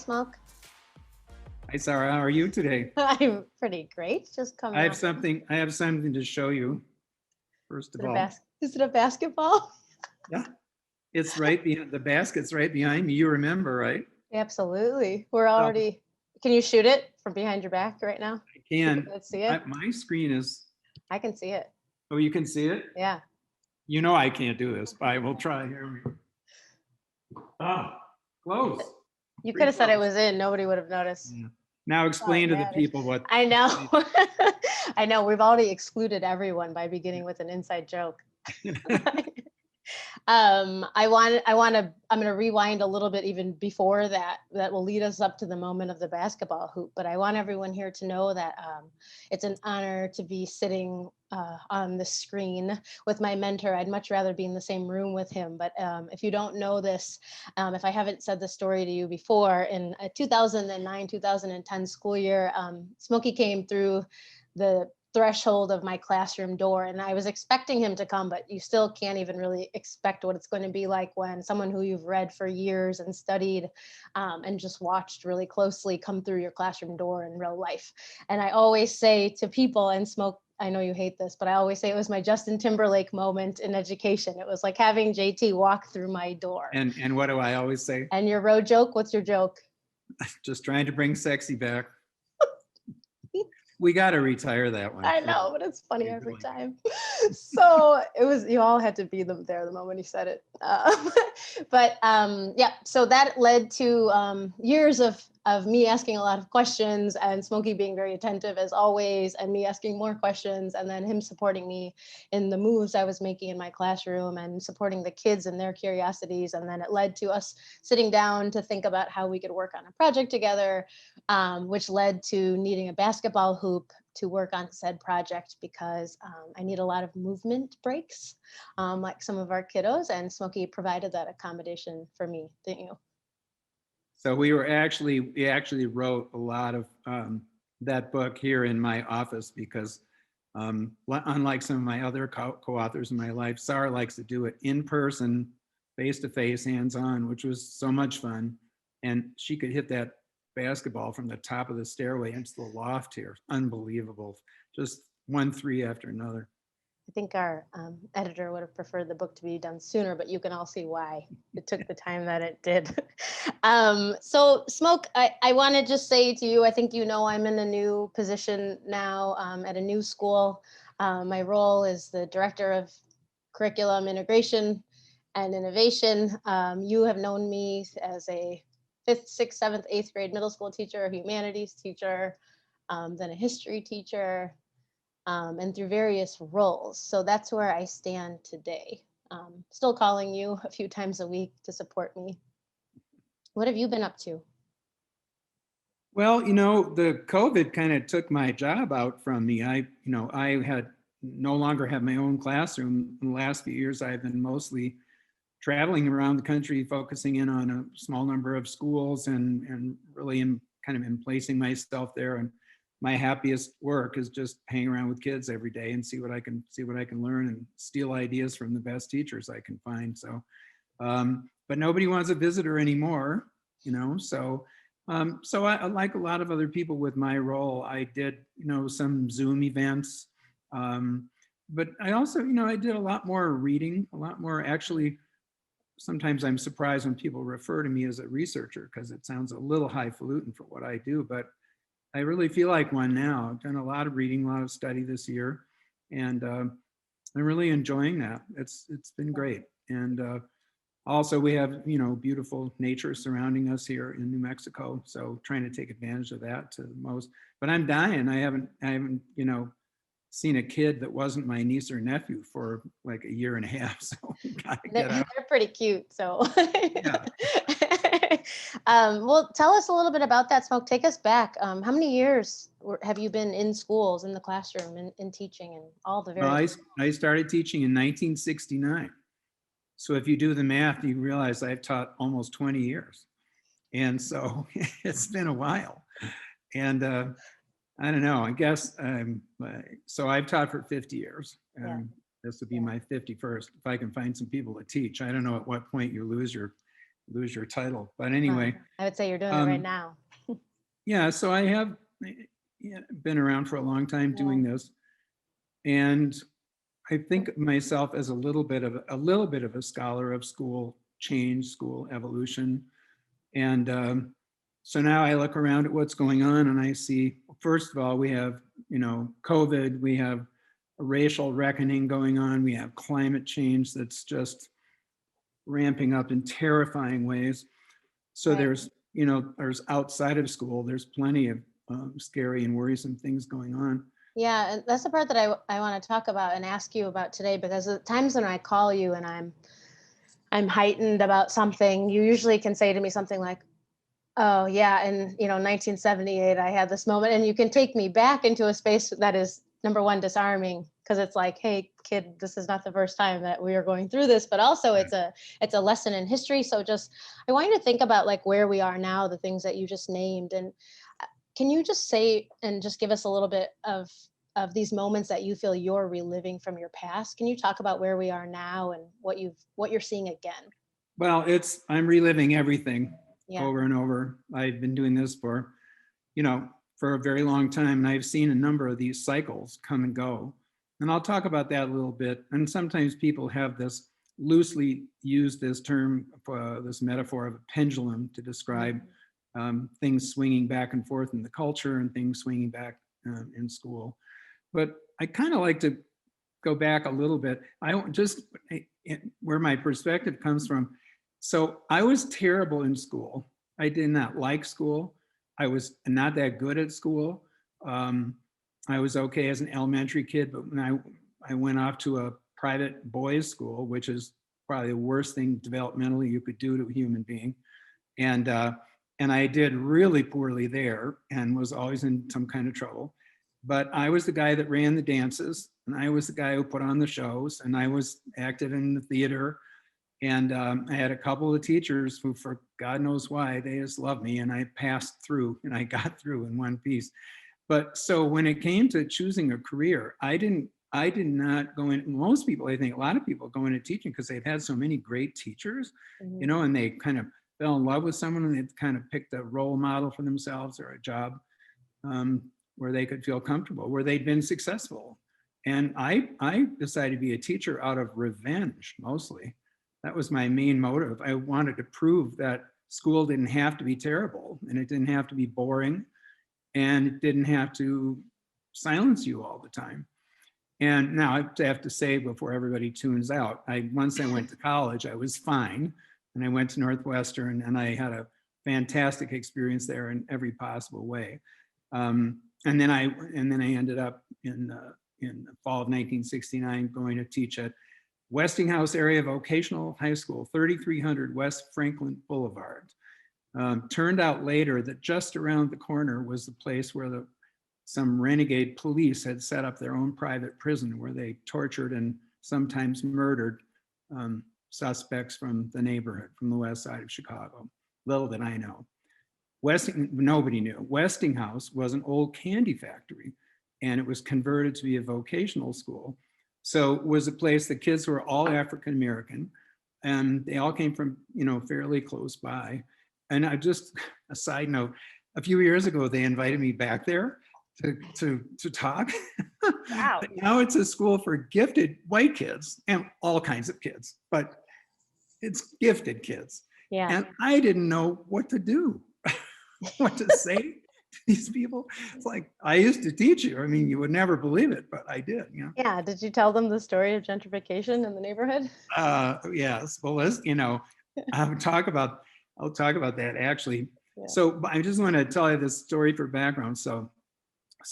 Smoke. Hi, Sarah. How are you today? I'm pretty great. Just coming I have off. something. I have something to show you. First Is of it a all, Is it a basketball? yeah, it's right behind the basket's right behind me. You remember, right? Absolutely. We're So already. Can you shoot it from behind your back right now? I can. Let's see it. My screen is. I can see it. Oh, you can see it. Yeah. You know I can't do this, but I will try. Here we go. Oh, close. You could Pretty have said it close. was in. Nobody would have noticed. Yeah. Now Oh, it explain to the matters. people what. I know. I know. We've already excluded everyone by beginning with an inside joke. I'm going to rewind a little bit even before that. That will lead us up to the moment of the basketball hoop. But I want everyone here to know that it's an honor to be sitting on the screen with my mentor. I'd much rather be in the same room with him. But if you don't know this, if I haven't said the story to you before, in 2009-2010 school year, Smokey came through the threshold of my classroom door, and I was expecting him to come, but you still can't even really expect what it's going to be like when someone who you've read for years and studied and just watched really closely come through your classroom door in real life. And I always say to people, and Smoke, I know you hate this, but I always say it was my Justin Timberlake moment in education. It was like having JT walk through my door. And what do I always say? And your road joke, what's your joke? Just trying to bring sexy back. We got to retire that one. I know, but it's funny every time. So it was, you all had to be them there the moment he said it. Yeah, so that led to years of me asking a lot of questions and Smokey being very attentive as always, and me asking more questions, and then him supporting me in the moves I was making in my classroom and supporting the kids and their curiosities. And then it led to us sitting down to think about how we could work on a project together, which led to needing a basketball hoop to work on said project because I need a lot of movement breaks, like some of our kiddos, and Smokey provided that accommodation for me, didn't you? So we actually wrote a lot of that book here in my office because unlike some of my other co-authors in my life, Sarah likes to do it in person, face to face, hands on, which was so much fun. And she could hit that basketball from the top of the stairway into the loft here. Unbelievable. Just 1-3 after another. I think our editor would have preferred the book to be done sooner, but you can all see why it took the time that it did. So Smoke, I want to just say to you, I think you know I'm in a new position now at a new school. My role is the Director of Curriculum Integration and Innovation. You have known me as a 5th, 6th, 7th, 8th grade middle school teacher, a humanities teacher, then a history teacher, and through various roles. So that's where I stand today. Still calling you a few times a week to support me. What have you been up to? Well, the COVID kind of took my job out from me. I had no longer have my own classroom. In the last few years, I've been mostly traveling around the country, focusing in on a small number of schools and really kind of in placing myself there. And my happiest work is just hanging around with kids every day and see what I can learn and steal ideas from the best teachers I can find. So, but nobody wants a visitor anymore, so I, like a lot of other people with my role, I did, some Zoom events. But I also, I did a lot more reading, a lot more actually. Sometimes I'm surprised when people refer to me as a researcher because it sounds a little highfalutin for what I do, but I really feel like one now. I've done a lot of reading, a lot of study this year, and I'm really enjoying that. It's been great. And also we have, beautiful nature surrounding us here in New Mexico. So trying to take advantage of that to the most, but I'm dying. I haven't, seen a kid that wasn't my niece or nephew for like a year and a half. So we gotta get out. They're pretty cute. So, Yeah. well, tell us a little bit about that, Smoke. Take us back. How many years have you been in schools, in the classroom, in teaching, and all the Well, various? I started teaching in 1969. So if you do the math, you realize I've taught almost 20 years. And so it's been a while. And I don't know, I guess, so I've taught for 50 years. Yeah. This would be my 51st, if I can find some people to teach. I don't know at what point you lose your lose your title. But anyway, I would say you're doing it right now. yeah, so I have been around for a long time doing this. And I think of myself as a little bit of a scholar of school change, school evolution. And so now I look around at what's going on and I see, first of all, we have, COVID, we have a racial reckoning going on, we have climate change that's just ramping up in terrifying ways. So Right. there's outside of school, there's plenty of scary and worrisome things going on. Yeah, and that's the part that I want to talk about and ask you about today, because the times when I call you and I'm heightened about something, you usually can say to me something like, "Oh yeah, in 1978, I had this moment," and you can take me back into a space that is, number one, disarming, because it's like, "Hey, kid, this is not the first time that we are going through this," but also it's a lesson in history. So just I want you to think about like where we are now, the things that you just named, and can you just say and just give us a little bit of these moments that you feel you're reliving from your past? Can you talk about where we are now and what you're seeing again? Well, I'm reliving everything Yeah. over and over. I've been doing this you know, for a very long time, and I've seen a number of these cycles come and go. And I'll talk about that a little bit. And sometimes people have this loosely used this term, this metaphor of a pendulum to describe things swinging back and forth in the culture and things swinging back in school. But I kind of like to go back a little bit. Where my perspective comes from. So I was terrible in school. I did not like school. I was not that good at school. I was okay as an elementary kid, but when I went off to a private boys' school, which is probably the worst thing developmentally you could do to a human being, and I did really poorly there and was always in some kind of trouble. But I was the guy that ran the dances, and I was the guy who put on the shows, and I was active in the theater. And I had a couple of teachers who, for God knows why, they just loved me, and I passed through and I got through in one piece. But so when it came to choosing a career, I did not go in. Most people, I think a lot of people go into teaching because they've had so many great teachers, Mhm. and they kind of fell in love with someone and they've kind of picked a role model for themselves or a job um, where they could feel comfortable, where they'd been successful. And I decided to be a teacher out of revenge, mostly. That was my main motive. I wanted to prove that school didn't have to be terrible, and it didn't have to be boring, and it didn't have to silence you all the time. And now I have to say before everybody tunes out, once I went to college, I was fine. And I went to Northwestern and I had a fantastic experience there in every possible way. And then I ended up in the fall of 1969 going to teach at Westinghouse Area Vocational High School, 3300 West Franklin Boulevard. Turned out later that just around the corner was the place where some renegade police had set up their own private prison where they tortured and sometimes murdered suspects from the neighborhood, from the west side of Chicago. Little did I know. Nobody knew. Westinghouse was an old candy factory, and it was converted to be a vocational school. So it was a place the kids were all African American, and they all came from fairly close by. And a side note, a few years ago they invited me back there to talk. Wow. But now it's a school for gifted white kids and all kinds of kids, but it's gifted kids. Yeah. And I didn't know what to do, what to say to these people. It's like, I used to teach you. I mean, you would never believe it, but I did, Yeah. Did you tell them the story of gentrification in the neighborhood? Yes. Well, I'll talk about that actually. Yeah. So I just want to tell you this story for background. So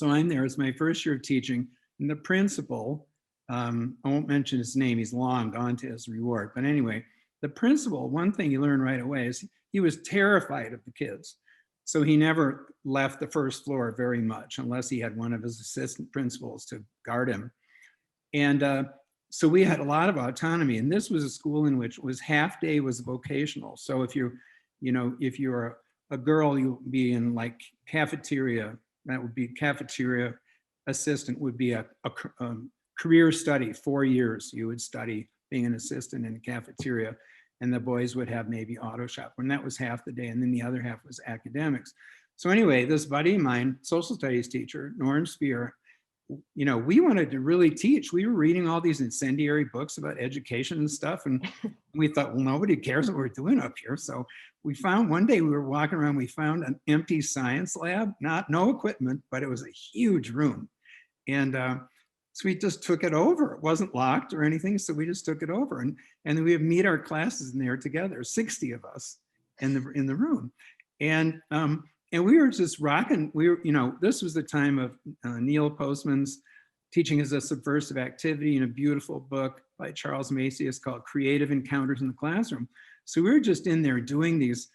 I'm there. It's my first year of teaching, and the principal, I won't mention his name. He's long gone to his reward. But anyway, the principal, one thing you learn right away is he was terrified of the kids. So he never left the first floor very much unless he had one of his assistant principals to guard him. And so we had a lot of autonomy. And this was a school in which was half day was vocational. So if you're a girl, you'll be in like cafeteria. That would be cafeteria assistant would be a career study, 4 years you would study being an assistant in a cafeteria. and the boys would have maybe auto shop, and that was half the day, and then the other half was academics. So anyway, this buddy of mine, social studies teacher, Norm Spear, we wanted to really teach. We were reading all these incendiary books about education and stuff, and we thought, well, nobody cares what we're doing up here. So we found, one day we were walking around, we found an empty science lab, no equipment, but it was a huge room. And so we just took it over. It wasn't locked or anything, so we just took it over, and we would meet our classes in there together, 60 of us in the room, and we were just rocking. This was the time of Neil Postman's Teaching as a Subversive Activity, in a beautiful book by Charles Macy. It's called Creative Encounters in the Classroom. So we were just in there doing these,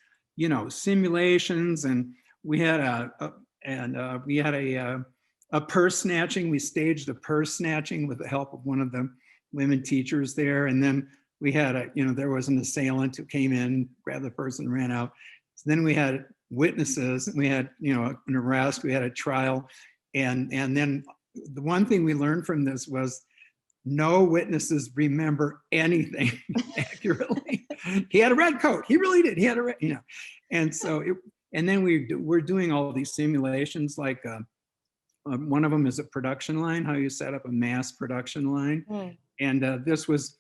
simulations, and we had a purse snatching. We staged a purse snatching with the help of one of the women teachers there. And then we had there was an assailant who came in, grabbed the purse and ran out. So then we had witnesses, and we had, an arrest, we had a trial. And then the one thing we learned from this was no witnesses remember anything accurately. He had a red coat. He really did. He had a red, And so, and then we're doing all of these simulations, like one of them is a production line, how you set up a mass production line. Mm. And this was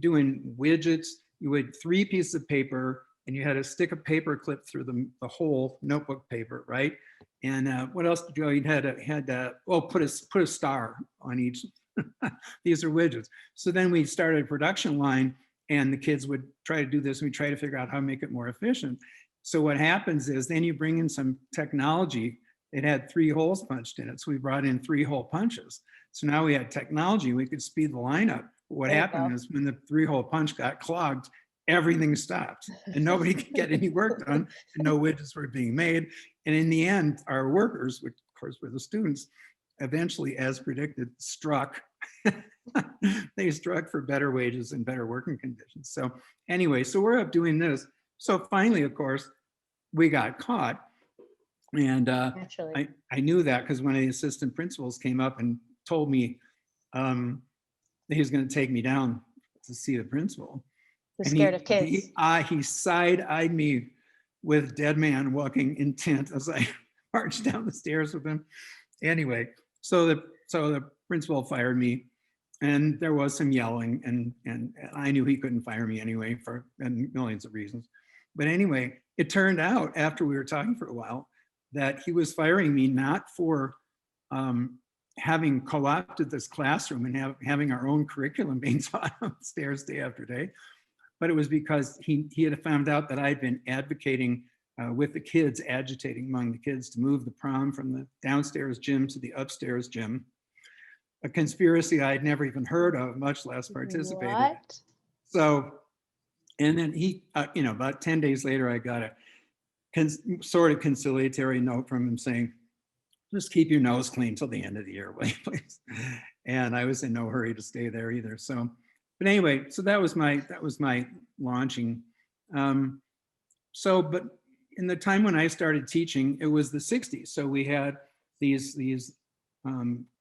doing widgets. You had 3 pieces of paper, and you had to stick a paper clip through the whole notebook paper, right? And what else did you do? You had put a star on each. These are widgets. So then we started a production line, and the kids would try to do this, and we try to figure out how to make it more efficient. So what happens is then you bring in some technology. It had 3 holes punched in it. So we brought in 3 hole punches. So now we had technology, we could speed the line up. What happened is when the 3-hole punch got clogged, everything stopped and nobody could get any work done, and no widgets were being made. And in the end, our workers, which of course were the students, eventually, as predicted, struck. They struck for better wages and better working conditions. So anyway, so we're up doing this. So finally, of course, we got caught. And I knew that because one of the assistant principals came up and told me that he was going to take me down to see the principal. You're scared of kids. He side-eyed me with dead man walking intent as I marched down the stairs with him. Anyway, so the principal fired me, and there was some yelling, and I knew he couldn't fire me anyway for millions of reasons. But anyway, it turned out after we were talking for a while that he was firing me not for having co-opted this classroom and having our own curriculum being taught upstairs day after day, but it was because he had found out that I'd been advocating with the kids, agitating among the kids to move the prom from the downstairs gym to the upstairs gym, a conspiracy I'd never even heard of, much less participated in. So, and then he, about 10 days later, I got a sort of conciliatory note from him saying, just keep your nose clean till the end of the year, please. And I was in no hurry to stay there either. So, but anyway, so that was my launching. But in the time when I started teaching, it was the 60s. So we had these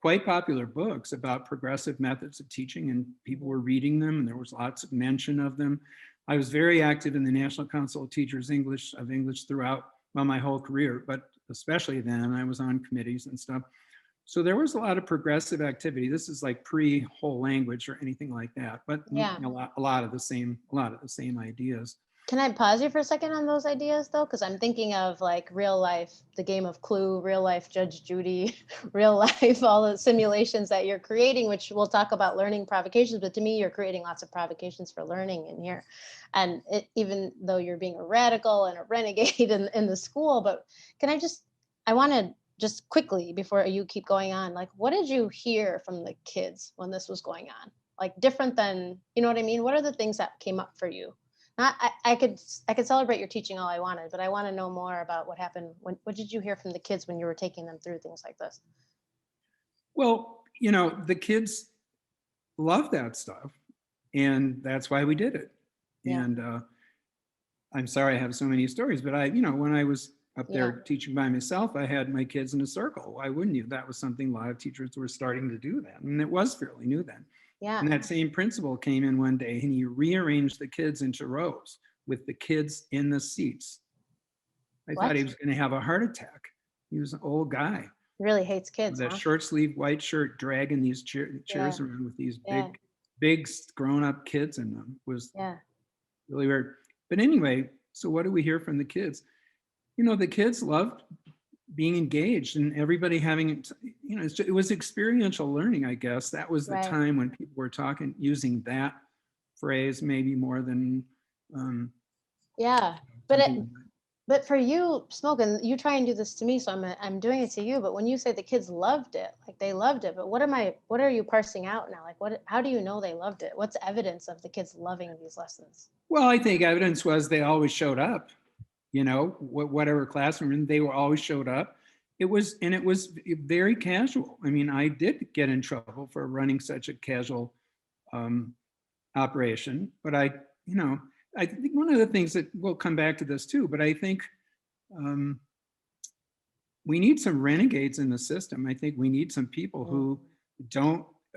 quite popular books about progressive methods of teaching, and people were reading them, and there was lots of mention of them. I was very active in the National Council of Teachers English throughout my whole career, but especially then I was on committees and stuff. So there was a lot of progressive activity. This is like pre-whole language or anything like that, but yeah, a lot of the same ideas. Can I pause you for a second on those ideas though? Because I'm thinking of like real life, the game of Clue, real life Judge Judy, real life, all the simulations that you're creating, which we'll talk about learning provocations, but to me, you're creating lots of provocations for learning in here. And even though you're being a radical and a renegade in the school, but I want to just quickly, before you keep going on, like, what did you hear from the kids when this was going on? Like different than, you know what I mean? What are the things that came up for you? I could celebrate your teaching all I wanted, but I want to know more about what happened. What did you hear from the kids when you were taking them through things like this? Well, the kids love that stuff, and that's why we did it. Yeah. And I'm sorry I have so many stories, but when I was up there teaching by myself, I had my kids in a circle. Why wouldn't you? That was something a lot of teachers were starting to do then, and it was fairly new then. Yeah. And that same principal came in one day and he rearranged the kids into rows with the kids in the seats. I thought he What? was going to have a heart attack. He was an old guy Really hates kids, with that huh? short sleeve white shirt, dragging these Yeah. chairs around with these Yeah. big grown up kids in them. It was Yeah. really weird. But anyway, so what do we hear from the kids? You know, the kids loved being engaged and everybody having, you know, it was experiential learning, I guess. That was the Right. time when people were talking, using that phrase maybe more than Yeah. But it, something. but for you, Smoking, you try and do this to me, so I'm doing it to you. But when you say the kids loved it, like they loved it, but what are you parsing out now? Like how do you know they loved it? What's evidence of the kids loving these lessons? Well, I think evidence was they always showed up, you know, whatever classroom, they were always showed up. It was very casual. I mean, I did get in trouble for running such a casual um, operation, but you know, I think one of the things that we'll come back to this too, but I think um, we need some renegades in the system. I think we need some people who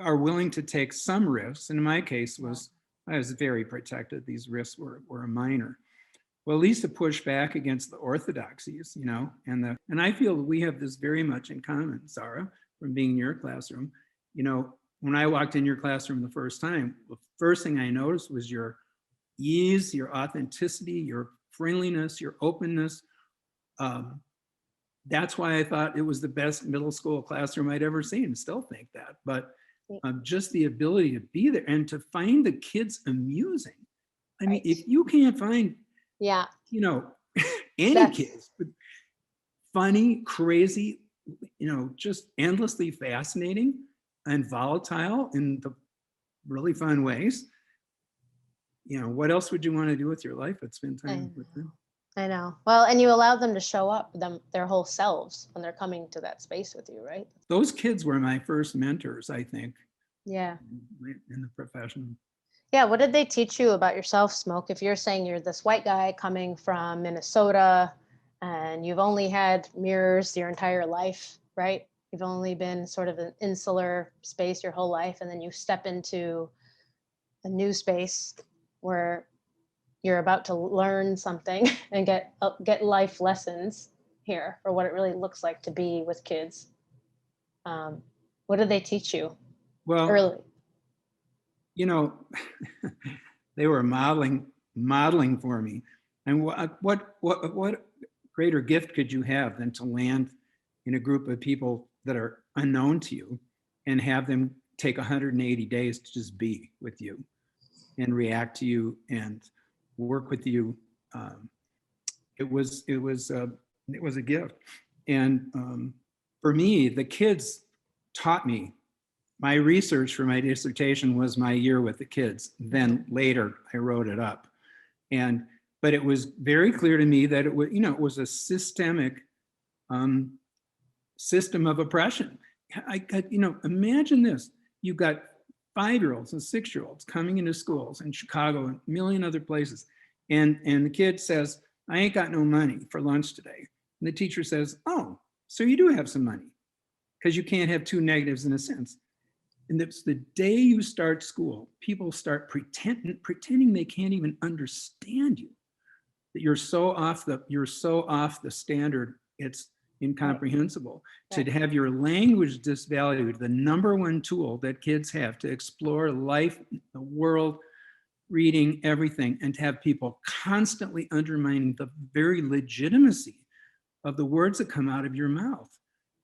are willing to take some risks. And in my case I was very protected. These risks were minor. Well, at least to push back against the orthodoxies, you know, and I feel we have this very much in common, Sarah, from being in your classroom. You know, when I walked in your classroom the first time, the first thing I noticed was your ease, your authenticity, your friendliness, your openness. That's why I thought it was the best middle school classroom I'd ever seen. Still think that, but just the ability to be there and to find the kids amusing. I mean, if you can't find, Yeah. you know, any kids, but funny, crazy, you know, just endlessly fascinating and volatile in the really fun ways, you know, what else would you want to do with your life but spend time with them? I know. Well, and you allow them to show up their whole selves when they're coming to that space with you, right? Those kids were my first mentors, I think. Yeah. In the profession. Yeah. What did they teach you about yourself, Smoke? If you're saying you're this white guy coming from Minnesota and you've only had mirrors your entire life, right? You've only been sort of an insular space your whole life, and then you step into a new space where you're about to learn something and get life lessons here for what it really looks like to be with kids. What did they teach you Well, early? you know, they were modeling for me. And what greater gift could you have than to land in a group of people that are unknown to you and have them take 180 days to just be with you and react to you and work with you. It was a gift. And for me, the kids taught me. My research for my dissertation was my year with the kids. Then later I wrote it up. But it was very clear to me that it was, you know, it was a systemic system of oppression. You know, imagine this. You've got 5-year-olds and 6-year-olds coming into schools in Chicago and a million other places. And the kid says, I ain't got no money for lunch today. And the teacher says, oh, so you do have some money, because you can't have two negatives in a sense. And it's the day you start school, people start pretending they can't even understand you, that you're so off the standard, it's incomprehensible. Right. To have your language disvalued, the number one tool that kids have to explore life, the world, reading, everything, and to have people constantly undermining the very legitimacy of the words that come out of your mouth.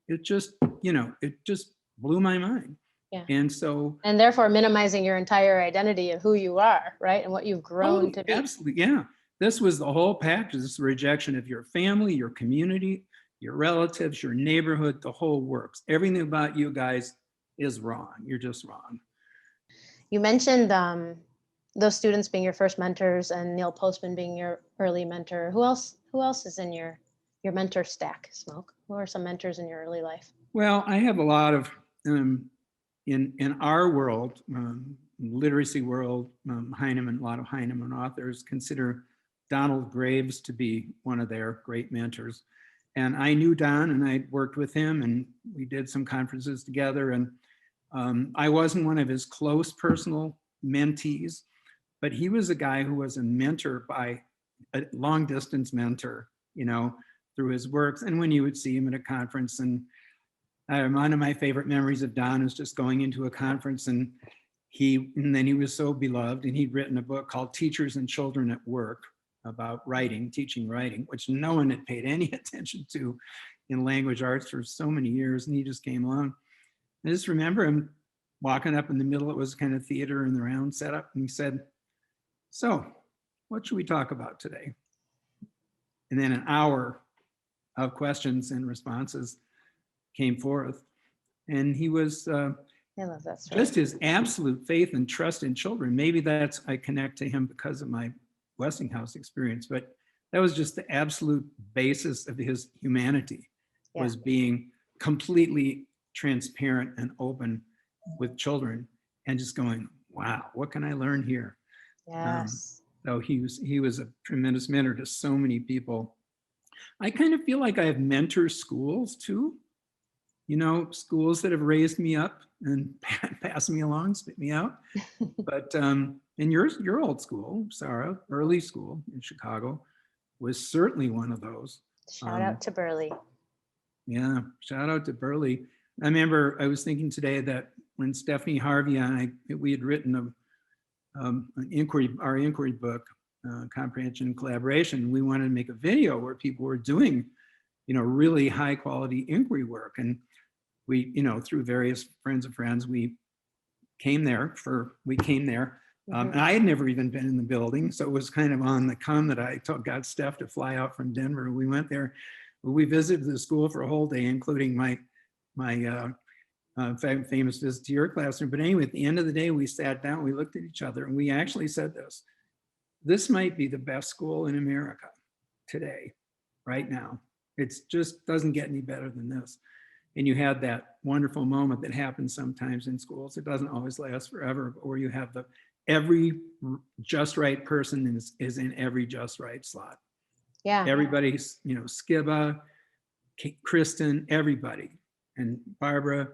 It just, you know, it just blew my mind. Yeah. And therefore minimizing your entire identity of who you are, right? And what you've grown to be. Absolutely, yeah. This was the whole package. This rejection of your family, your community, your relatives, your neighborhood, the whole works. Everything about you guys is wrong. You're just wrong. You mentioned those students being your first mentors and Neil Postman being your early mentor. Who else is in your mentor stack, Smoke? Who are some mentors in your early life? Well, I have a lot of, in our world, literacy world, Heinemann, a lot of Heinemann authors consider Donald Graves to be one of their great mentors. And I knew Don and I worked with him and we did some conferences together. And I wasn't one of his close personal mentees, but he was a guy who was a mentor by a long distance mentor, through his works. And when you would see him at a conference, and one of my favorite memories of Don was just going into a conference, and then he was so beloved, and he'd written a book called Teachers and Children at Work about writing, teaching writing, which no one had paid any attention to in language arts for so many years. And he just came along. I just remember him walking up in the middle. It was kind of theater in the round setup. And he said, "So what should we talk about today?" And then an hour of questions and responses came forth. And he was I love that story. just his absolute faith and trust in children. Maybe I connect to him because of my Westinghouse experience, but that was just the absolute basis of his humanity, was being completely transparent and open with children and just going, wow, what can I learn here? Yes. So he was a tremendous mentor to so many people. I kind of feel like I have mentor schools too, schools that have raised me up and passed me along, spit me out. But in your old school, Sarah, early school in Chicago, was certainly one of those. Shout out to Burley. Yeah, shout out to Burley. I remember I was thinking today that when Stephanie Harvey and we had written our inquiry book, Comprehension and Collaboration, we wanted to make a video where people were doing, really high quality inquiry work. And we, through various friends of friends, we came there. And I had never even been in the building. So it was kind of on the come that I got Steph to fly out from Denver. We went there. We visited the school for a whole day, including my famous visit to your classroom. But anyway, at the end of the day, we sat down, we looked at each other, and we actually said this might be the best school in America today, right now. It just doesn't get any better than this. And you had that wonderful moment that happens sometimes in schools. It doesn't always last forever, but where you have every just right person is in every just right slot. Yeah. Everybody's, Skiba, Kristen, everybody. And Barbara,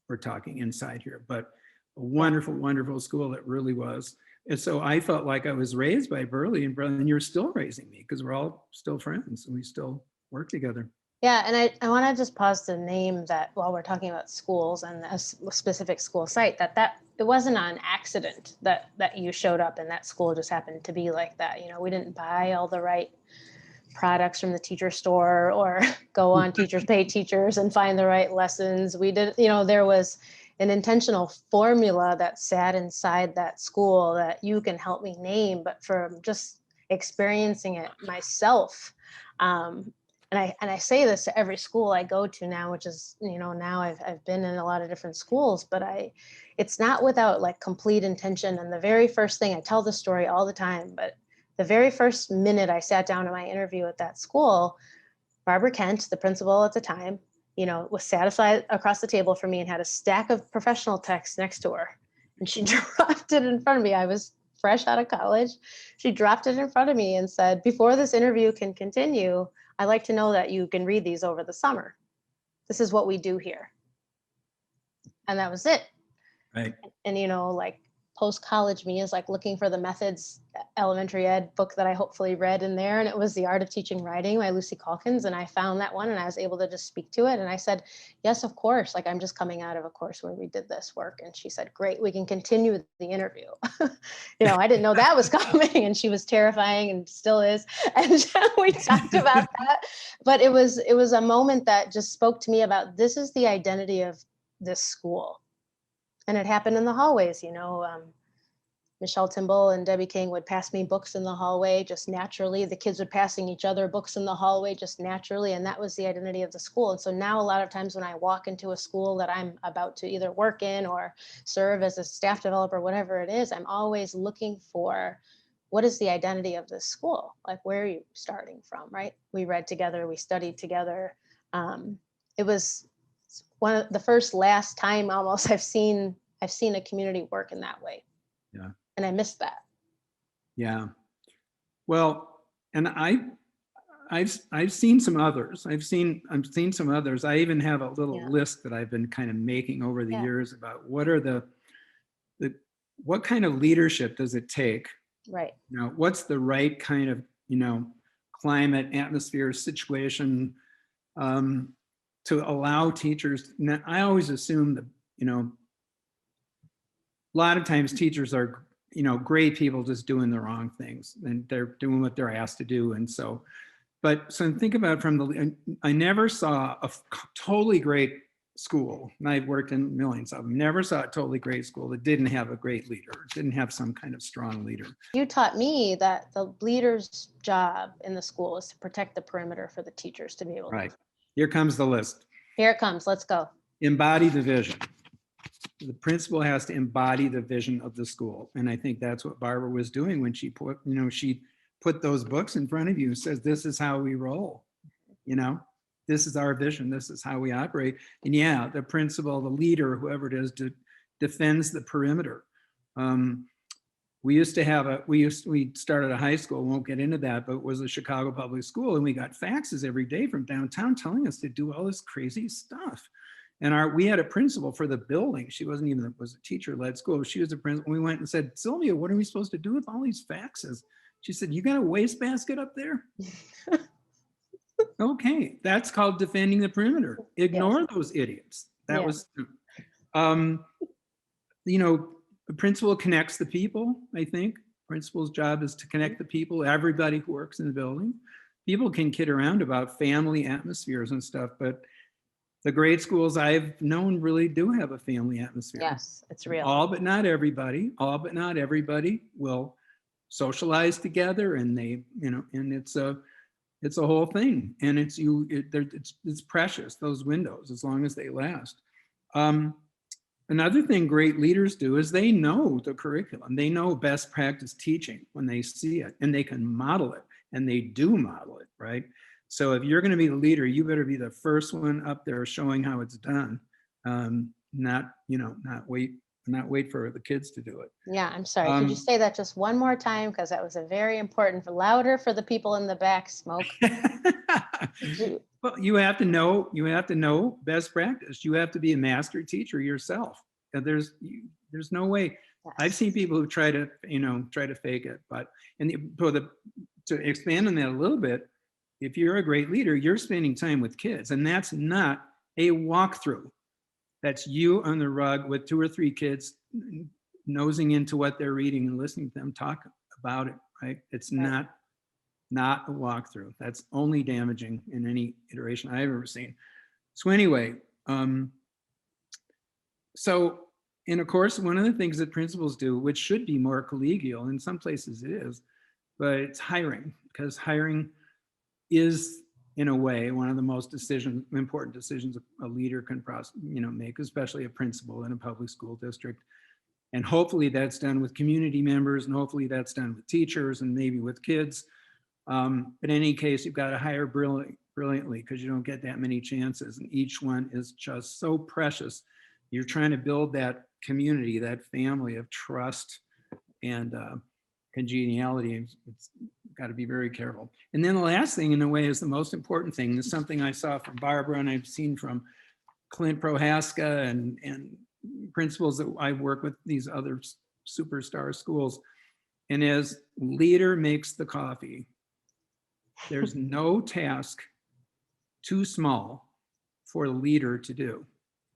we're talking inside here, but a wonderful, wonderful school it really was. And so I felt like I was raised by Burley, and you're still raising me because we're all still friends and we still work together. Yeah, and I want to just pause to name that while we're talking about schools and a specific school site, that it wasn't on accident that you showed up and that school just happened to be like that. We didn't buy all the right products from the teacher store or go on Teachers Pay Teachers and find the right lessons. We did, there was an intentional formula that sat inside that school that you can help me name, but from just experiencing it myself. And I say this to every school I go to now, which is, now I've been in a lot of different schools, but it's not without like complete intention. And the very first thing, I tell the story all the time, but the very first minute I sat down in my interview at that school, Barbara Kent, the principal at the time, was satisfied across the table from me and had a stack of professional texts next to her. And she dropped it in front of me. I was fresh out of college. She dropped it in front of me and said, "Before this interview can continue, I'd like to know that you can read these over the summer. This is what we do here." And that was it. Right. And, like post-college me is like looking for the Methods elementary ed book that I hopefully read in there. And it was The Art of Teaching Writing by Lucy Calkins. And I found that one and I was able to just speak to it. And I said, yes, of course. Like I'm just coming out of a course where we did this work. And she said, great, we can continue the interview. I didn't know that was coming, and she was terrifying and still is. And we talked about that. But it was a moment that just spoke to me about this is the identity of this school. And it happened in the hallways, Michelle Timble and Debbie King would pass me books in the hallway just naturally. The kids would passing each other books in the hallway just naturally. And that was the identity of the school. And so now a lot of times when I walk into a school that I'm about to either work in or serve as a staff developer, whatever it is, I'm always looking for what is the identity of this school? Like, where are you starting from, right? We read together, we studied together. It was one of the last time almost I've seen a community work in that way. Yeah. And I missed that. Yeah. Well, and I've seen some others. I've seen some others. I even have a little Yeah. list that I've been kind of making over the Yeah. years about what are the what kind of leadership does it take? Right. You know, what's the right kind of, you know, climate, atmosphere, situation to allow teachers. Now, I always assume that, you know, a lot of times teachers are, you know, great people just doing the wrong things and they're doing what they're asked to do. And so, but so think about from the, I never saw a totally great school, and I've worked in millions of them, never saw a totally great school that didn't have a great leader, didn't have some kind of strong leader. You taught me that the leader's job in the school is to protect the perimeter for the teachers to be able to. Right. Here comes the list. Here it comes. Let's go. Embody the vision. The principal has to embody the vision of the school. And I think that's what Barbara was doing when she put, you know, she put those books in front of you and says, this is how we roll, you know, this is our vision, this is how we operate. And yeah, the principal, the leader, whoever it is, defends the perimeter. We used to have we started a high school, won't get into that, but it was a Chicago public school, and we got faxes every day from downtown telling us to do all this crazy stuff. And we had a principal for the building. She wasn't even, was a teacher-led school. She was a principal. We went and said, Sylvia, what are we supposed to do with all these faxes? She said, you got a wastebasket up there? Okay, that's called defending the perimeter. Ignore Yes. those idiots. That Yeah. was, you know, the principal connects the people, I think. Principal's job is to connect the people, everybody who works in the building. People can kid around about family atmospheres and stuff, but the great schools I've known really do have a family atmosphere. Yes, it's real. All but not everybody will socialize together, and they, you know, and it's a whole thing, and it's precious, those windows, as long as they last. Another thing great leaders do is they know the curriculum. They know best practice teaching when they see it, and they can model it, and they do model it, right? So if you're going to be the leader, you better be the first one up there showing how it's done, not wait for the kids to do it. Yeah, I'm sorry. Could you say that just one more time? Because that was a very important, louder for the people in the back, Smoke. Well, you have to know best practice. You have to be a master teacher yourself. There's no way. Yes. I've seen people who try to fake it, but to expand on that a little bit, if you're a great leader, you're spending time with kids, and that's not a walkthrough. That's you on the rug with 2 or 3 kids nosing into what they're reading and listening to them talk about it, right? It's right. Not a walkthrough. That's only damaging in any iteration I've ever seen. So anyway, and of course, one of the things that principals do, which should be more collegial, in some places it is, but it's hiring, because hiring is, in a way, one of the most important decisions a leader can make, especially a principal in a public school district. And hopefully that's done with community members, and hopefully that's done with teachers and maybe with kids. But in any case, you've got to hire brilliantly, because you don't get that many chances, and each one is just so precious. You're trying to build that community, that family of trust and congeniality. It's got to be very careful. And then the last thing, in a way, is the most important thing. Is something I saw from Barbara, and I've seen from Clint Prohaska and principals that I work with, these other superstar schools, and as leader makes the coffee. There's no task too small for a leader to do.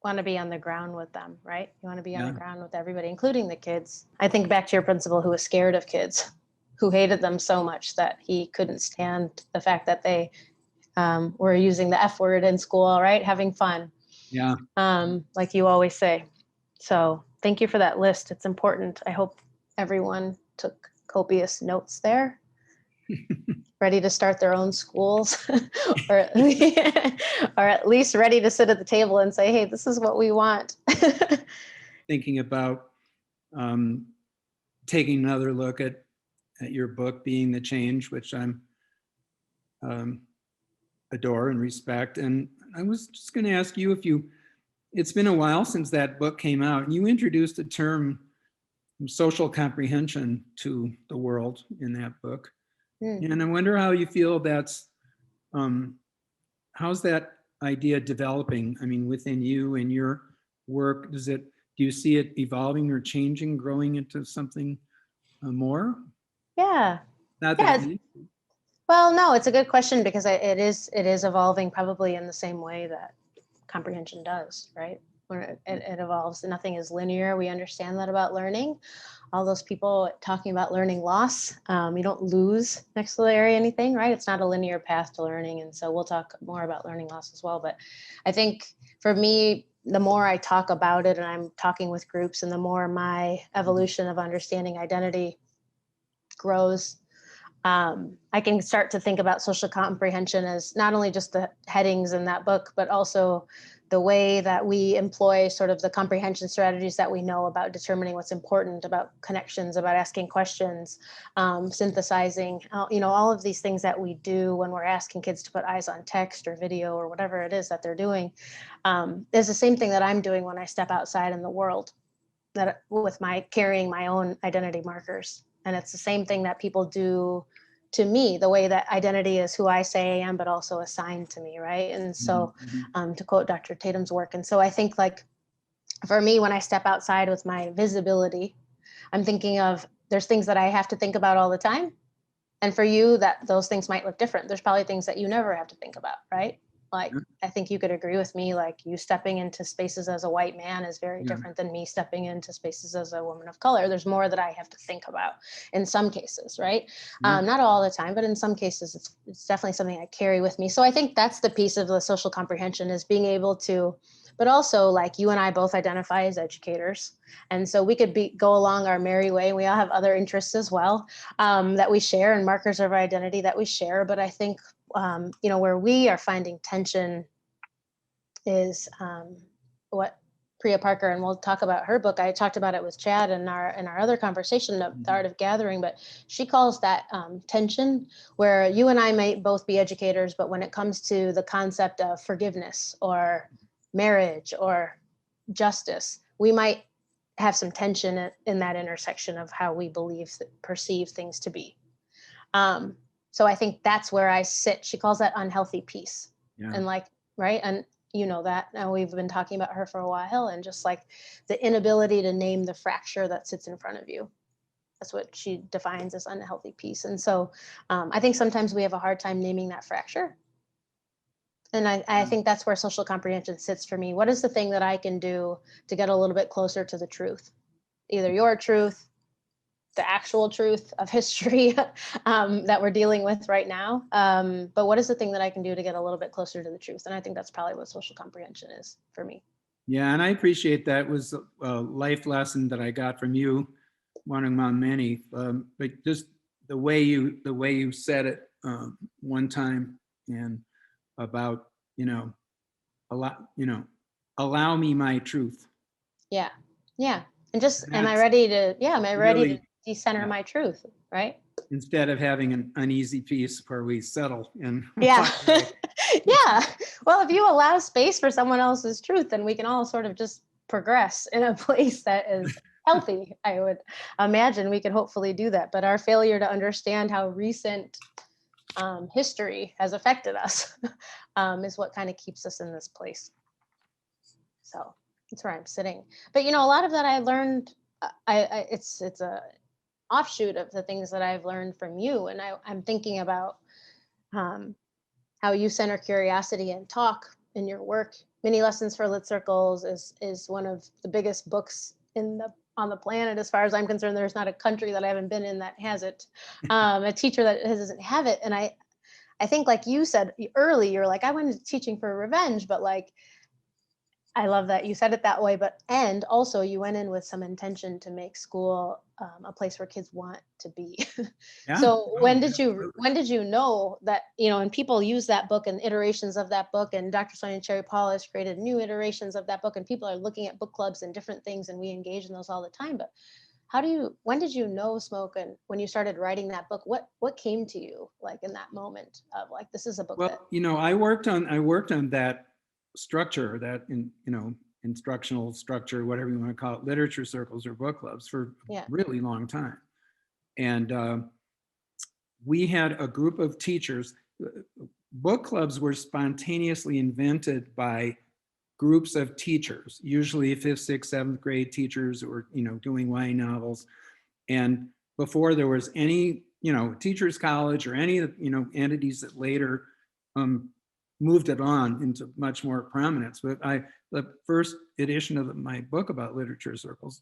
Want to be on the ground with them, right? You want to be on the ground with everybody, including the kids. I think back to your principal who was scared of kids, who hated them so much that he couldn't stand the fact that they were using the F word in school, right? Having fun. Yeah. Like you always say. So thank you for that list. It's important. I hope everyone took copious notes there. Ready to start their own schools, or at least ready to sit at the table and say, hey, this is what we want. Thinking about taking another look at your book, Being the Change, which I'm adore and respect. And I was just going to ask you it's been a while since that book came out, and you introduced a term, social comprehension, to the world in that book. And I wonder how you feel that's how's that idea developing? I mean, within you and your work, do you see it evolving or changing, growing into something more? Yeah. Not that Yeah. it needs to. Well, no, it's a good question because it is evolving probably in the same way that comprehension does, right? Where it evolves. Nothing is linear. We understand that about learning. All those people talking about learning loss, you don't lose next to Larry anything, right? It's not a linear path to learning. And so we'll talk more about learning loss as well. But I think for me, the more I talk about it and I'm talking with groups and the more my evolution of understanding identity grows, I can start to think about social comprehension as not only just the headings in that book, but also the way that we employ sort of the comprehension strategies that we know about determining what's important, about connections, about asking questions, synthesizing, all of these things that we do when we're asking kids to put eyes on text or video or whatever it is that they're doing, is the same thing that I'm doing when I step outside in the world, that with my carrying my own identity markers. And it's the same thing that people do to me, the way that identity is who I say I am, but also assigned to me, right? And so to quote Dr. Tatum's work. And so I think like for me, when I step outside with my visibility, I'm thinking of there's things that I have to think about all the time. And for you, that those things might look different. There's probably things that you never have to think about, right? Like, I think you could agree with me, like you stepping into spaces as a white man is very different than me stepping into spaces as a woman of color. There's more that I have to think about in some cases, right? Not all the time, but in some cases, it's definitely something I carry with me. So I think that's the piece of the social comprehension is being able to, but also like you and I both identify as educators. And so we could go along our merry way. We all have other interests as well that we share and markers of our identity that we share. But I think where we are finding tension is what Priya Parker, and we'll talk about her book. I talked about it with Chad in our other conversation of the Art of Gathering, but she calls that tension where you and I might both be educators, but when it comes to the concept of forgiveness or marriage or justice, we might have some tension in that intersection of how we perceive things to be. So I think that's where I sit. She calls that unhealthy peace. Yeah. And like, right. And you know that, and we've been talking about her for a while, and just like the inability to name the fracture that sits in front of you. That's what she defines as unhealthy peace. And so I think sometimes we have a hard time naming that fracture. And I think that's where social comprehension sits for me. What is the thing that I can do to get a little bit closer to the truth? Either your truth, the actual truth of history that we're dealing with right now. But what is the thing that I can do to get a little bit closer to the truth? And I think that's probably what social comprehension is for me. Yeah, and I appreciate that. It was a life lesson that I got from you, one among many. But just the way you said it one time, and about allow me my truth. Yeah, and just am I ready to really, decenter my truth, right? Instead of having an uneasy peace where we settle and yeah. Yeah. Well, if you allow space for someone else's truth, then we can all sort of just progress in a place that is healthy. I would imagine we could hopefully do that. But our failure to understand how recent history has affected us is what kind of keeps us in this place. So that's where I'm sitting. But a lot of that I learned. It's a offshoot of the things that I've learned from you, and I'm thinking about how you center curiosity and talk in your work. Many Lessons for Lit Circles is one of the biggest books on the planet, as far as I'm concerned. There's not a country that I haven't been in that has it. A teacher that doesn't have it, and I think, like you said early, you're like, I went into teaching for revenge, but like, I love that you said it that way. And also you went in with some intention to make school a place where kids want to be. Yeah. So when did you know that, and people use that book and iterations of that book, and Dr. Sonia Cherry Paul has created new iterations of that book, and people are looking at book clubs and different things, and we engage in those all the time. But when did you know Smoke, and when you started writing that book, what came to you like in that moment of like, this is a book? Well, I worked on that structure, that instructional structure, whatever you want to call it, literature circles or book clubs, for a really long time. And we had a group of teachers. book clubs were spontaneously invented by groups of teachers, usually 5th, 6th, 7th grade teachers who were, doing YA novels. And before there was any, teachers college or any, entities that later moved it on into much more prominence. But the first edition of my book about literature circles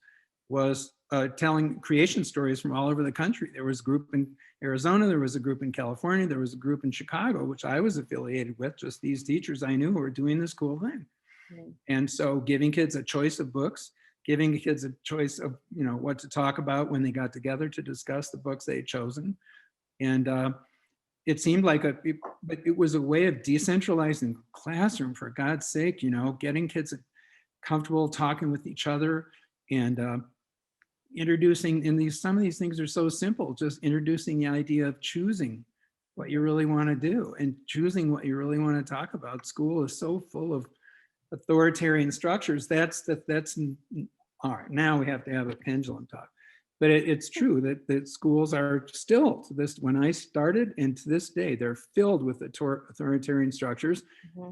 was telling creation stories from all over the country. There was a group in Arizona, there was a group in California, there was a group in Chicago, which I was affiliated with, just these teachers I knew who were doing this cool thing. And so giving kids a choice of books, giving kids a choice of, what to talk about when they got together to discuss the books they had chosen. And it seemed like but it was a way of decentralizing the classroom, for God's sake, getting kids comfortable talking with each other and introducing, some of these things are so simple, just introducing the idea of choosing what you really want to do and choosing what you really want to talk about. School is so full of authoritarian structures. All right, now we have to have a pendulum talk. But it's true that schools are still, to this, when I started and to this day, they're filled with authoritarian structures.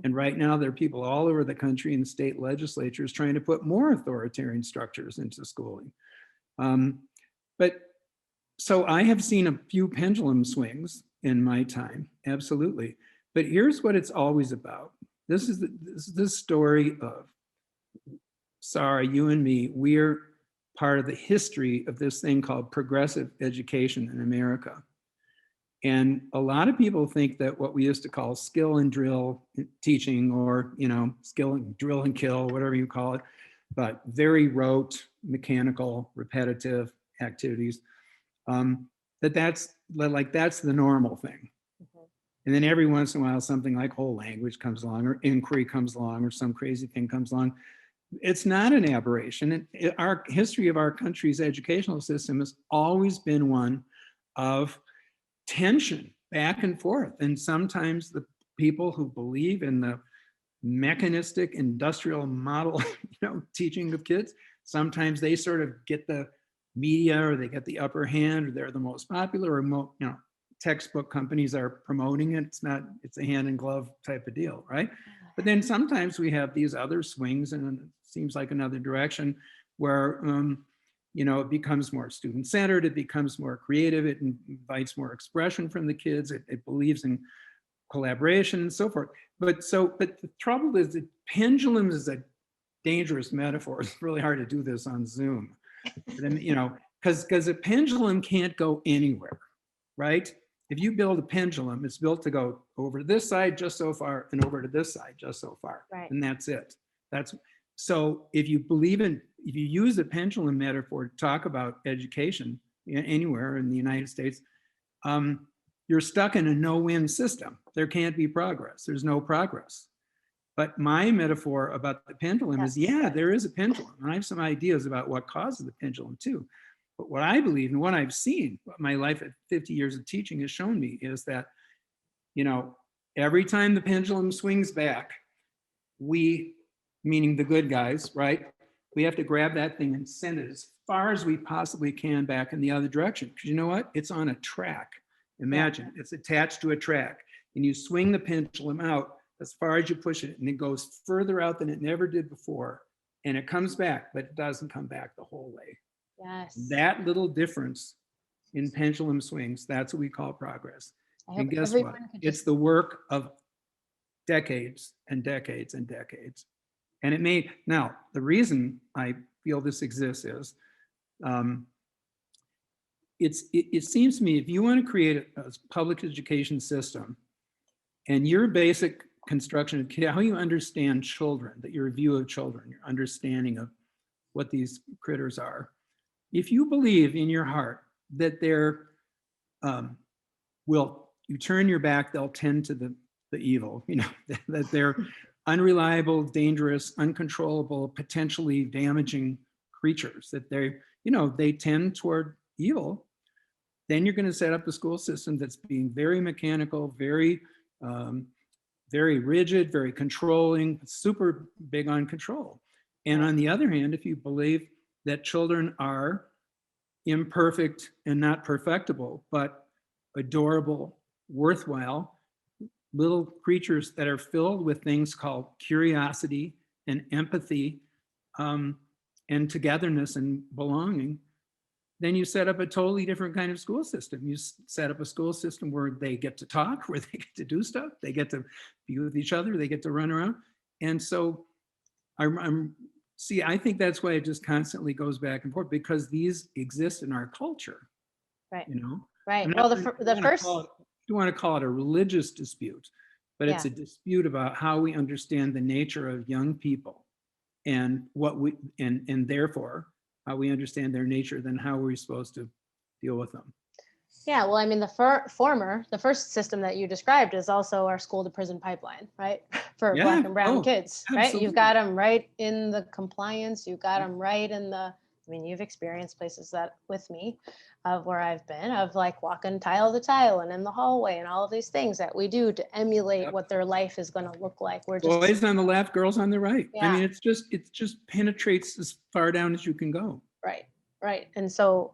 And right now there are people all over the country in state legislatures trying to put more authoritarian structures into schooling. But so I have seen a few pendulum swings in my time, absolutely. But here's what it's always about. This is the story of, Sarah, you and me, we're part of the history of this thing called progressive education in America. And a lot of people think that what we used to call skill and drill teaching, or, skill and drill and kill, whatever you call it, but very rote, mechanical, repetitive activities, that's the normal thing. And then every once in a while, something like whole language comes along, or inquiry comes along, or some crazy thing comes along. It's not an aberration. Our history of our country's educational system has always been one of tension back and forth. And sometimes the people who believe in the mechanistic industrial model, teaching of kids, sometimes they sort of get the media, or they get the upper hand, or they're the most popular, or textbook companies are promoting it. It's a hand in glove type of deal, right? But then sometimes we have these other swings, and it seems like another direction where, it becomes more student-centered, it becomes more creative, it invites more expression from the kids, it believes in collaboration and so forth. But the trouble is that pendulums is a dangerous metaphor. It's really hard to do this on Zoom. Then, because a pendulum can't go anywhere, right? If you build a pendulum, it's built to go over to this side just so far and over to this side just so far. Right. And that's it. So if you use a pendulum metaphor to talk about education anywhere in the United States, you're stuck in a no-win system. There can't be progress. There's no progress. But my metaphor about the pendulum is, there is a pendulum. And I have some ideas about what causes the pendulum too. But what I believe and what I've seen, what my life at 50 years of teaching has shown me, is that, every time the pendulum swings back, we, meaning the good guys, right? We have to grab that thing and send it as far as we possibly can back in the other direction. Because you know what? It's on a track. Imagine it's attached to a track, and you swing the pendulum out as far as you push it, and it goes further out than it never did before. And it comes back, but it doesn't come back the whole way. Yes. That little difference in pendulum swings, that's what we call progress. And guess what? It's the work of decades and decades and decades. And now, the reason I feel this exists is, it seems to me, if you want to create a public education system, and your basic construction of how you understand children, that your view of children, your understanding of what these critters are, if you believe in your heart that they're, you turn your back, they'll tend to the evil, that they're unreliable, dangerous, uncontrollable, potentially damaging creatures, that they tend toward evil, then you're going to set up a school system that's being very mechanical, very rigid, very controlling, super big on control. And on the other hand, if you believe that children are imperfect and not perfectible, but adorable, worthwhile, little creatures that are filled with things called curiosity and empathy, and togetherness and belonging, then you set up a totally different kind of school system. You set up a school system where they get to talk, where they get to do stuff, they get to be with each other, they get to run around. And so I think that's why it just constantly goes back and forth, because these exist in our culture, Right. you know? Right. I'm Well, not- the first, you want to call it a religious dispute, but it's Yeah. a dispute about how we understand the nature of young people and what we, and therefore how we understand their nature, then how we're supposed to deal with them. yeah, well, I mean, the first system that you described is also our school to prison pipeline, right? For Yeah. Black and brown Oh, kids, right? You've absolutely. got them right in the compliance. You've got them right in the, I mean, you've experienced places that with me of where I've been, of like walking tile to tile and in the hallway and all of these things that we do to emulate Yep. what their life is going to look like. We're just, Boys on the left, girls on the right. I Yeah. mean, it just penetrates as far down as you can go. right, right. And so,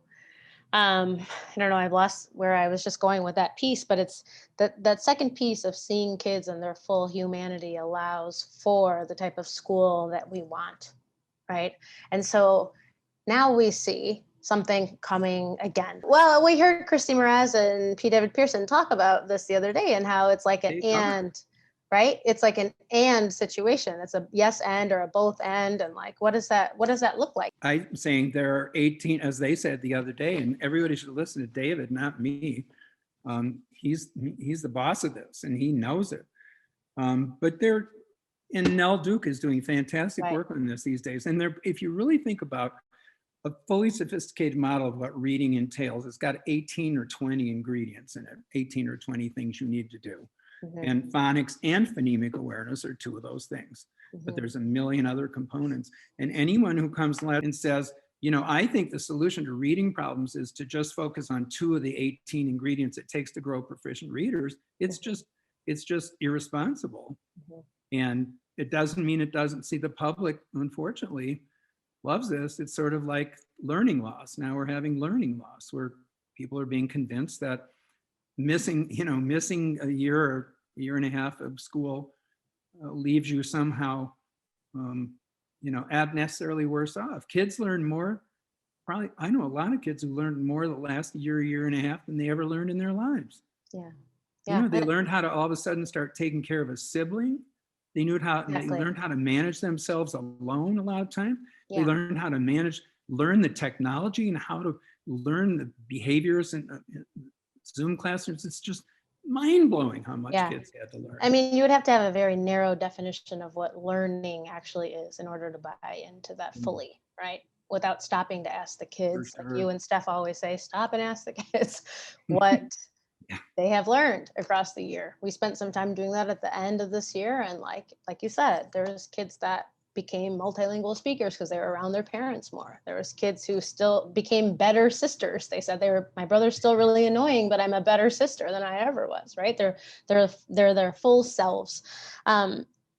I don't know, I've lost where I was just going with that piece, but it's that second piece of seeing kids and their full humanity allows for the type of school that we want, right? And so now we see something coming again. Well, we heard Christy Mraz and P. David Pearson talk about this the other day and how it's like an They are. and, right? It's like an and situation. It's a yes and or a both and, and like what does that look like? I'm saying there are 18, as they said the other day, and everybody should listen to David, not me. He's the boss of this, and he knows it. But and Nell Duke is doing fantastic Right. work on this these days. And if you really think about a fully sophisticated model of what reading entails, it's got 18 or 20 ingredients in it, 18 or 20 things you need to do. Mhm, And phonics and phonemic awareness are two of those things. But mhm. there's a million other components. And anyone who comes and says, I think the solution to reading problems is to just focus on 2 of the 18 ingredients it takes to grow proficient readers, it's just irresponsible. Mhm. And it doesn't mean it doesn't see the public, unfortunately, loves this. It's sort of like learning loss. Now we're having learning loss where people are being convinced that missing a year or year and a half of school leaves you somehow, necessarily worse off. Kids learn more. Probably, I know a lot of kids who learned more the last year and a half than they ever learned in their lives. Yeah. Yeah. They learned how to all of a sudden start taking care of a sibling. They Exactly. learned how to manage themselves alone a lot of time. They Yeah. learned how to learn the technology and how to learn the behaviors and Zoom classrooms. It's just mind blowing how much Yeah. kids had to learn. I mean, you would have to have a very narrow definition of what learning actually is in order to buy into that fully, right? Without stopping to ask the kids, sure. like you and Steph always say, stop and ask the kids what Yeah. they have learned across the year. We spent some time doing that at the end of this year. And like you said, there's kids that became multilingual speakers because they were around their parents more. There was kids who still became better sisters. They said my brother's still really annoying, but I'm a better sister than I ever was, right? They're their full selves.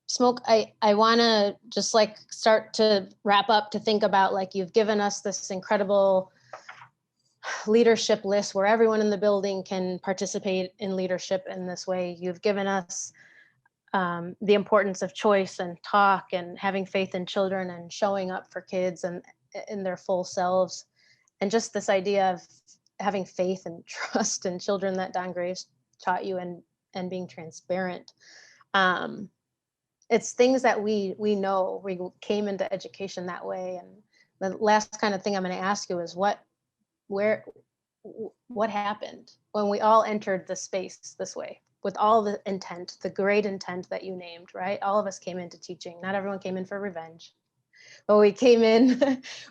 Smoke, I want to just like start to wrap up to think about like you've given us this incredible leadership list where everyone in the building can participate in leadership in this way. You've given us the importance of choice and talk and having faith in children and showing up for kids and in their full selves. And just this idea of having faith and trust in children that Don Graves taught you and being transparent. It's things that we know. We came into education that way. And the last kind of thing I'm going to ask you is what happened when we all entered the space this way with all the intent, the great intent that you named, right? All of us came into teaching. Not everyone came in for revenge, but we came in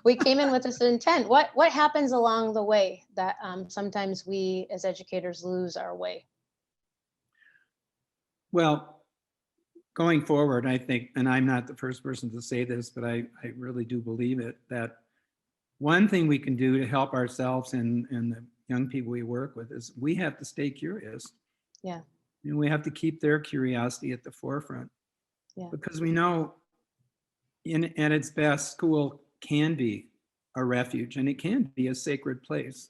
with this intent. What happens along the way that sometimes we as educators lose our way? Well, going forward, I think, and I'm not the first person to say this, but I really do believe it, that one thing we can do to help ourselves and the young people we work with is we have to stay curious. Yeah. And we have to keep their curiosity at the forefront. Yeah. Because we know at its best, school can be a refuge and it can be a sacred place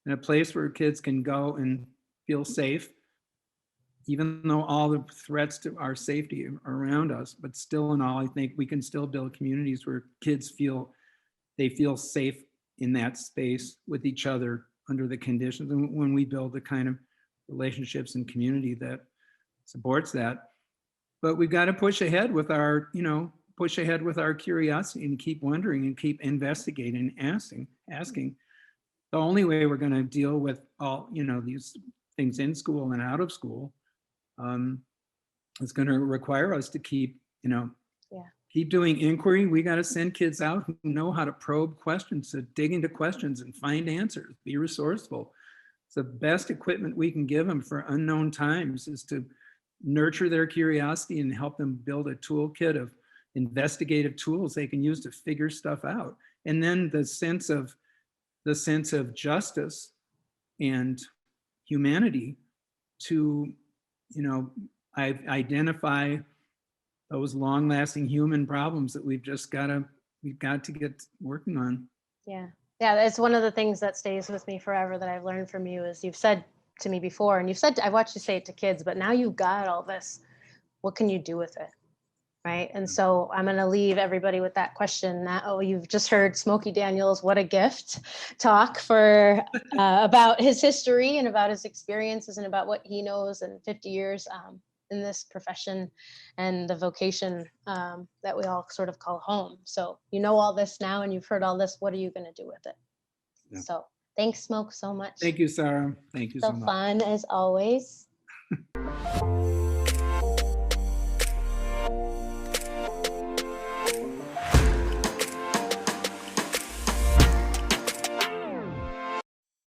and a place where kids can go and feel safe even though all the threats to our safety are around us, but still in all, I think we can still build communities where kids feel safe in that space with each other under the conditions. And when we build the kind of relationships and community that supports that. But we've got to push ahead with our, push ahead with our curiosity and keep wondering and keep investigating and asking. The only way we're going to deal with all, these things in school and out of school is going to require us to keep, keep doing inquiry. We got to send kids out who know how to probe questions, to dig into questions and find answers, be resourceful. It's the best equipment we can give them for unknown times is to nurture their curiosity and help them build a toolkit of investigative tools they can use to figure stuff out. And then the sense of justice and humanity to, identify those long-lasting human problems that we've got to get working on. Yeah. Yeah, it's one of the things that stays with me forever that I've learned from you is you've said to me before, and I've watched you say it to kids, but now you've got all this, what can you do with it? Right. And so I'm going to leave everybody with that question. You've just heard Smokey Daniels, what a gift, talk for about his history and about his experiences and about what he knows in 50 years in this profession and the vocation that we all sort of call home. So you know all this now and you've heard all this. What are you going to do with it? Yeah. So thanks, Smoke, so much. Thank you, Sarah. Thank you so much. So fun as always.